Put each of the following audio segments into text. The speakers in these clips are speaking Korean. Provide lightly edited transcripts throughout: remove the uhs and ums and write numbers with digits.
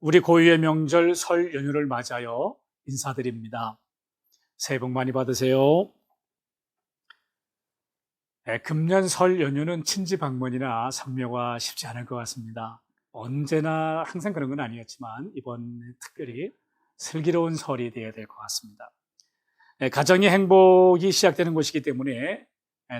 우리 고유의 명절 설 연휴를 맞아요. 인사드립니다. 새해 복 많이 받으세요. 금년 설 연휴는 친지 방문이나 성묘가 쉽지 않을 것 같습니다. 언제나 항상 그런 건 아니었지만 이번 특별히 슬기로운 설이 되어야 될 것 같습니다. 가정의 행복이 시작되는 곳이기 때문에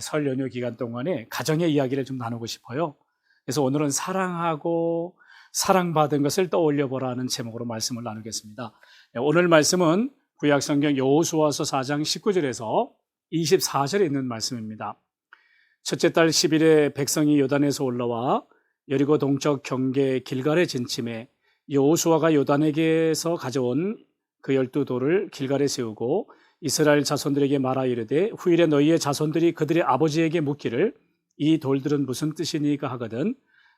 설 연휴 기간 동안에 가정의 이야기를 좀 나누고 싶어요. 그래서 오늘은 사랑하고 사랑받은 것을 떠올려 보라는 제목으로 말씀을 나누겠습니다. 오늘 말씀은 구약성경 여호수아서 4장 19절에서 24절에 있는 말씀입니다. 첫째 달 10일에 백성이 요단에서 올라와 여리고 동쪽 경계 길갈에 진침해 여호수아가 요단에게서 가져온 그 12돌을 길갈에 세우고 이스라엘 자손들에게 말하 이르되 후일에 너희의 자손들이 그들의 아버지에게 묻기를 이 돌들은 무슨 뜻이니까 하거든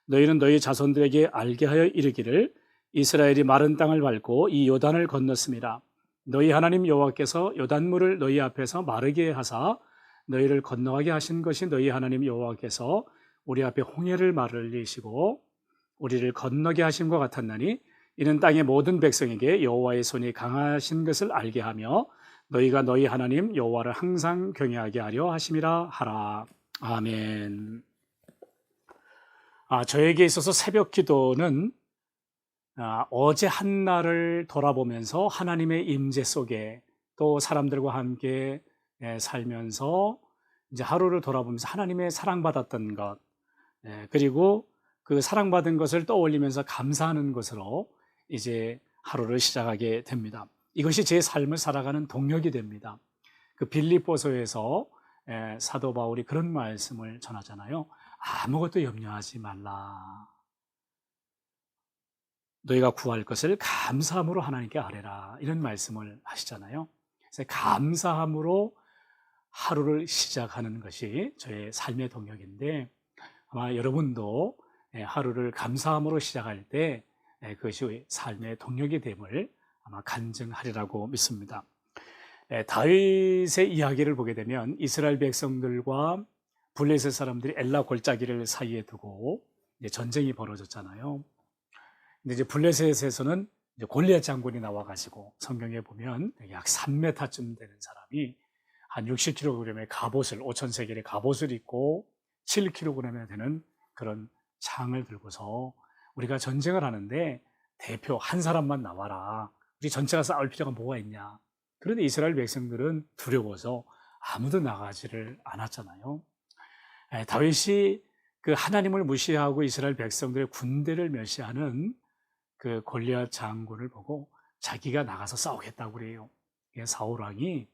너희는 너희 자손들에게 알게 하여 이르기를 이스라엘이 마른 땅을 밟고 이 요단을 건넜음이라. 너희 하나님 여호와께서 요단물을 너희 앞에서 마르게 하사 너희를 건너가게 하신 것이 너희 하나님 여호와께서 우리 앞에 홍해를 마르리시고 우리를 건너게 하심과 같았나니 이는 땅의 모든 백성에게 여호와의 손이 강하신 것을 알게 하며 너희가 너희 하나님 여호와를 항상 경외하게 하려 하심이라 하라. 아멘. 저에게 있어서 새벽 기도는 어제 한 날을 돌아보면서 하나님의 임재 속에 또 사람들과 함께 살면서 이제 하루를 돌아보면서 하나님의 사랑받았던 것 그리고 그 사랑받은 것을 떠올리면서 감사하는 것으로 이제 하루를 시작하게 됩니다. 이것이 제 삶을 살아가는 동력이 됩니다. 그 빌립보서에서 사도 바울이 그런 말씀을 전하잖아요. 아무것도 염려하지 말라. 너희가 구할 것을 감사함으로 하나님께 아뢰라. 이런 말씀을 하시잖아요. 그래서 감사함으로 하루를 시작하는 것이 저의 삶의 동력인데 아마 여러분도 하루를 감사함으로 시작할 때 그것이 삶의 동력이 됨을 아마 간증하리라고 믿습니다. 다윗의 이야기를 보게 되면 이스라엘 백성들과 블레셋 사람들이 엘라 골짜기를 사이에 두고 이제 전쟁이 벌어졌잖아요. 근데 이제 블레셋에서는 이제 골리앗 장군이 나와가지고 성경에 보면 약 3m쯤 되는 사람이 한 60kg의 갑옷을 5,000세겔의 갑옷을 입고 7kg이 되는 그런 창을 들고서 우리가 전쟁을 하는데 대표 한 사람만 나와라. 우리 전체가 싸울 필요가 뭐가 있냐. 그런데 이스라엘 백성들은 두려워서 아무도 나가지를 않았잖아요. 다윗이 그 하나님을 무시하고 이스라엘 백성들의 군대를 멸시하는 그 골리앗 장군을 보고 자기가 나가서 싸우겠다고 그래요. 사울 왕이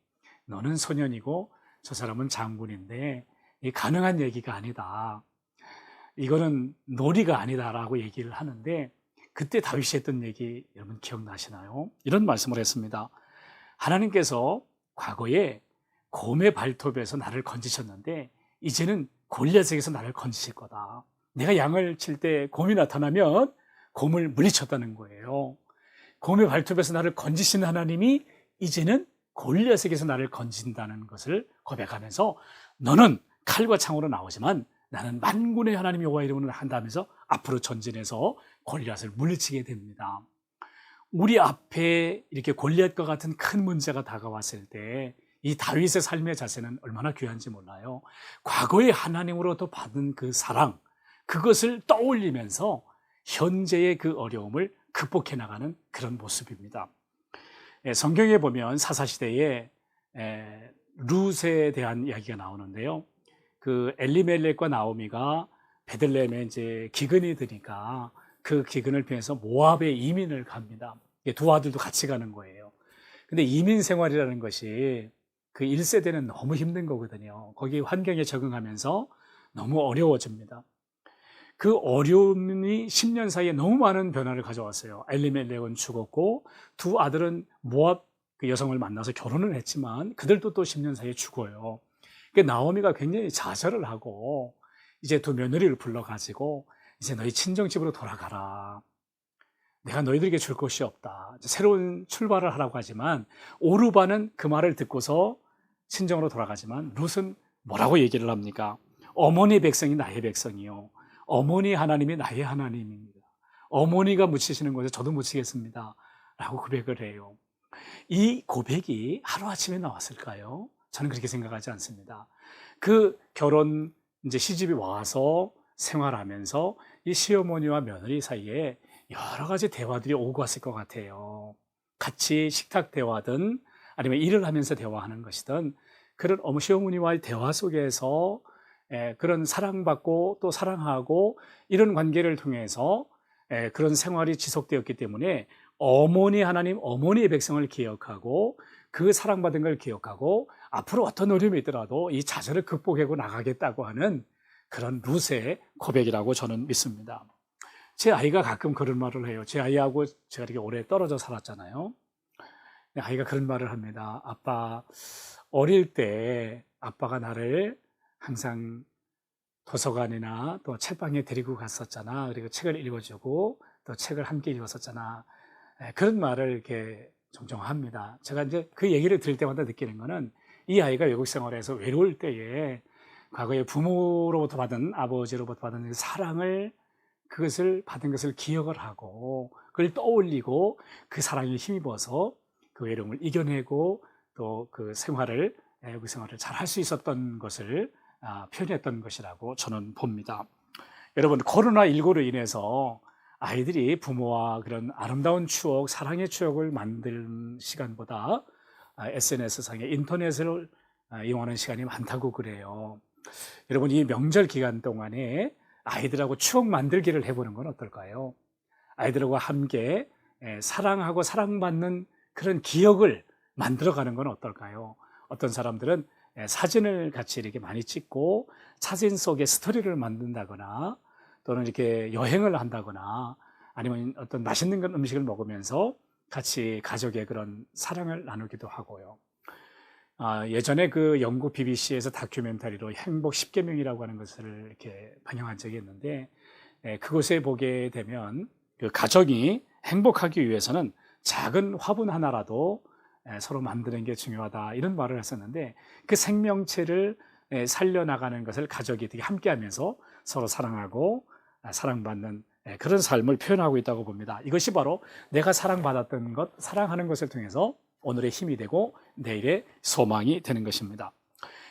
너는 소년이고 저 사람은 장군인데 이 가능한 얘기가 아니다. 이거는 놀이가 아니다라고 얘기를 하는데 그때 다윗이 했던 얘기 여러분 기억나시나요? 이런 말씀을 했습니다. 하나님께서 과거에 곰의 발톱에서 나를 건지셨는데 이제는 골리앗에게서 나를 건지실 거다. 내가 양을 칠 때 곰이 나타나면 곰을 물리쳤다는 거예요. 곰의 발톱에서 나를 건지신 하나님이 이제는 골리앗에게서 나를 건진다는 것을 고백하면서 너는 칼과 창으로 나오지만 나는 만군의 하나님 여호와 이름으로 한다면서 앞으로 전진해서 골리앗을 물리치게 됩니다. 우리 앞에 이렇게 골리앗과 같은 큰 문제가 다가왔을 때 이 다윗의 삶의 자세는 얼마나 귀한지 몰라요. 과거에 하나님으로부터 받은 그 사랑, 그것을 떠올리면서 현재의 그 어려움을 극복해 나가는 그런 모습입니다. 성경에 보면 사사시대에 룻에 대한 이야기가 나오는데요. 그 엘리멜렉과 나오미가 베들레헴에 이제 기근이 드니까 그 기근을 피해서 모압에 이민을 갑니다. 두 아들도 같이 가는 거예요. 근데 이민 생활이라는 것이 그 1세대는 너무 힘든 거거든요. 거기 환경에 적응하면서 너무 어려워집니다. 그 어려움이 10년 사이에 너무 많은 변화를 가져왔어요. 엘리멜렉은 죽었고 두 아들은 모압 그 여성을 만나서 결혼을 했지만 그들도 또 10년 사이에 죽어요. 그 나오미가 굉장히 좌절을 하고 이제 두 며느리를 불러가지고 이제 너희 친정집으로 돌아가라. 내가 너희들에게 줄 것이 없다. 새로운 출발을 하라고 하지만 오르바는 그 말을 듣고서 친정으로 돌아가지만 룻은 뭐라고 얘기를 합니까? 어머니 백성이 나의 백성이요. 어머니 하나님이 나의 하나님입니다. 어머니가 묻히시는 것에 저도 묻히겠습니다. 라고 고백을 해요. 이 고백이 하루아침에 나왔을까요? 저는 그렇게 생각하지 않습니다. 그 결혼, 이제 시집이 와서 생활하면서 이 시어머니와 며느리 사이에 여러 가지 대화들이 오고 갔을 것 같아요. 같이 식탁 대화든 아니면 일을 하면서 대화하는 것이든 그런 시어머니와의 대화 속에서 그런 사랑받고 또 사랑하고 이런 관계를 통해서 그런 생활이 지속되었기 때문에 어머니 하나님, 어머니의 백성을 기억하고 그 사랑받은 걸 기억하고 앞으로 어떤 어려움이 있더라도 이 좌절을 극복하고 나가겠다고 하는 그런 룻의 고백이라고 저는 믿습니다. 제 아이가 가끔 그런 말을 해요. 제 아이하고 제가 이렇게 오래 떨어져 살았잖아요. 아이가 그런 말을 합니다. 아빠, 어릴 때 아빠가 나를 항상 도서관이나 또 책방에 데리고 갔었잖아. 그리고 책을 읽어주고 또 책을 함께 읽었었잖아. 그런 말을 이렇게 종종 합니다. 제가 이제 그 얘기를 들을 때마다 느끼는 거는 이 아이가 외국 생활에서 외로울 때에 과거에 부모로부터 받은, 아버지로부터 받은 사랑을, 그것을 받은 것을 기억을 하고 그걸 떠올리고 그 사랑에 힘입어서 그 외로움을 이겨내고 또 그 생활을, 외국 생활을 잘 할 수 있었던 것을 표현했던 것이라고 저는 봅니다. 여러분, 코로나19로 인해서 아이들이 부모와 그런 아름다운 추억, 사랑의 추억을 만드는 시간보다 SNS상에 인터넷을 이용하는 시간이 많다고 그래요. 여러분, 이 명절 기간 동안에 아이들하고 추억 만들기를 해보는 건 어떨까요? 아이들하고 함께 사랑하고 사랑받는 그런 기억을 만들어가는 건 어떨까요? 어떤 사람들은 사진을 같이 이렇게 많이 찍고 사진 속에 스토리를 만든다거나 또는 이렇게 여행을 한다거나 아니면 어떤 맛있는 음식을 먹으면서 같이 가족의 그런 사랑을 나누기도 하고요. 예전에 그 영국 BBC에서 다큐멘터리로 행복 10계명이라고 하는 것을 이렇게 방영한 적이 있는데, 그곳에 보게 되면 그 가정이 행복하기 위해서는 작은 화분 하나라도 서로 만드는 게 중요하다, 이런 말을 했었는데, 그 생명체를 살려나가는 것을 가족이 되게 함께 하면서 서로 사랑하고 사랑받는 그런 삶을 표현하고 있다고 봅니다. 이것이 바로 내가 사랑받았던 것, 사랑하는 것을 통해서 오늘의 힘이 되고 내일의 소망이 되는 것입니다.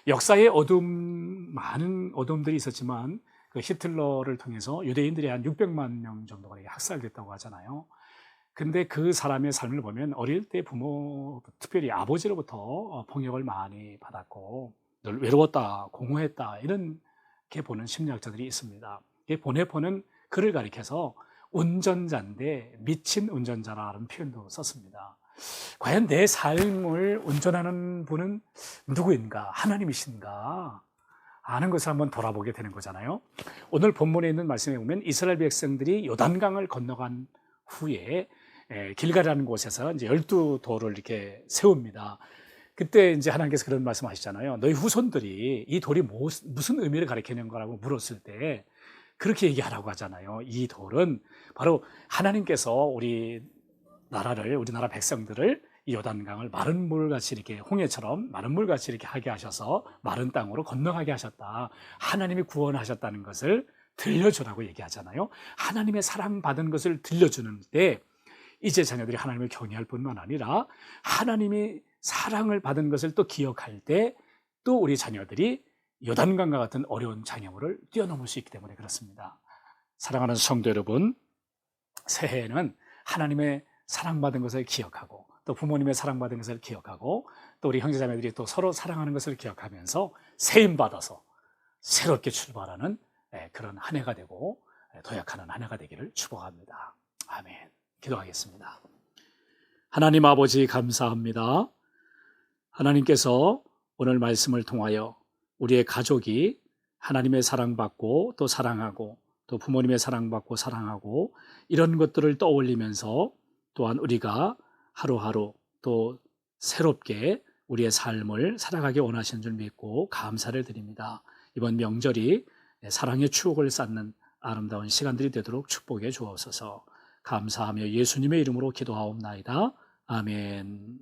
역사에 많은 어둠들이 있었지만 그 히틀러를 통해서 유대인들이 한 600만 명 정도가 학살됐다고 하잖아요. 근데 그 사람의 삶을 보면 어릴 때 부모, 특별히 아버지로부터 폭력을 많이 받았고 늘 외로웠다, 공허했다, 이렇게 보는 심리학자들이 있습니다. 보네포는 그를 가리켜서 운전자인데 미친 운전자라는 표현도 썼습니다. 과연 내 삶을 운전하는 분은 누구인가? 하나님이신가? 아는 것을 한번 돌아보게 되는 거잖아요. 오늘 본문에 있는 말씀에 보면 이스라엘 백성들이 요단강을 건너간 후에 길갈이라는 곳에서 이제 12돌을 이렇게 세웁니다. 그때 이제 하나님께서 그런 말씀하시잖아요. 너희 후손들이 이 돌이 무슨 의미를 가리키는 거라고 물었을 때 그렇게 얘기하라고 하잖아요. 이 돌은 바로 하나님께서 우리나라 백성들을 이 요단강을 마른 물같이 이렇게 홍해처럼 마른 물같이 이렇게 하게 하셔서 마른 땅으로 건너가게 하셨다. 하나님이 구원하셨다는 것을 들려주라고 얘기하잖아요. 하나님의 사랑받은 것을 들려주는 때 이제 자녀들이 하나님을 경외할 뿐만 아니라 하나님이 사랑을 받은 것을 또 기억할 때 또 우리 자녀들이 요단강과 같은 어려운 장애물을 뛰어넘을 수 있기 때문에 그렇습니다. 사랑하는 성도 여러분, 새해에는 하나님의 사랑받은 것을 기억하고 또 부모님의 사랑받은 것을 기억하고 또 우리 형제자매들이 또 서로 사랑하는 것을 기억하면서 세임받아서 새롭게 출발하는 그런 한 해가 되고 도약하는 한 해가 되기를 축복합니다. 아멘. 기도하겠습니다. 하나님 아버지, 감사합니다. 하나님께서 오늘 말씀을 통하여 우리의 가족이 하나님의 사랑받고 또 사랑하고 또 부모님의 사랑받고 사랑하고 이런 것들을 떠올리면서 또한 우리가 하루하루 또 새롭게 우리의 삶을 살아가기 원하시는 줄 믿고 감사를 드립니다. 이번 명절이 사랑의 추억을 쌓는 아름다운 시간들이 되도록 축복해 주옵소서. 감사하며 예수님의 이름으로 기도하옵나이다. 아멘.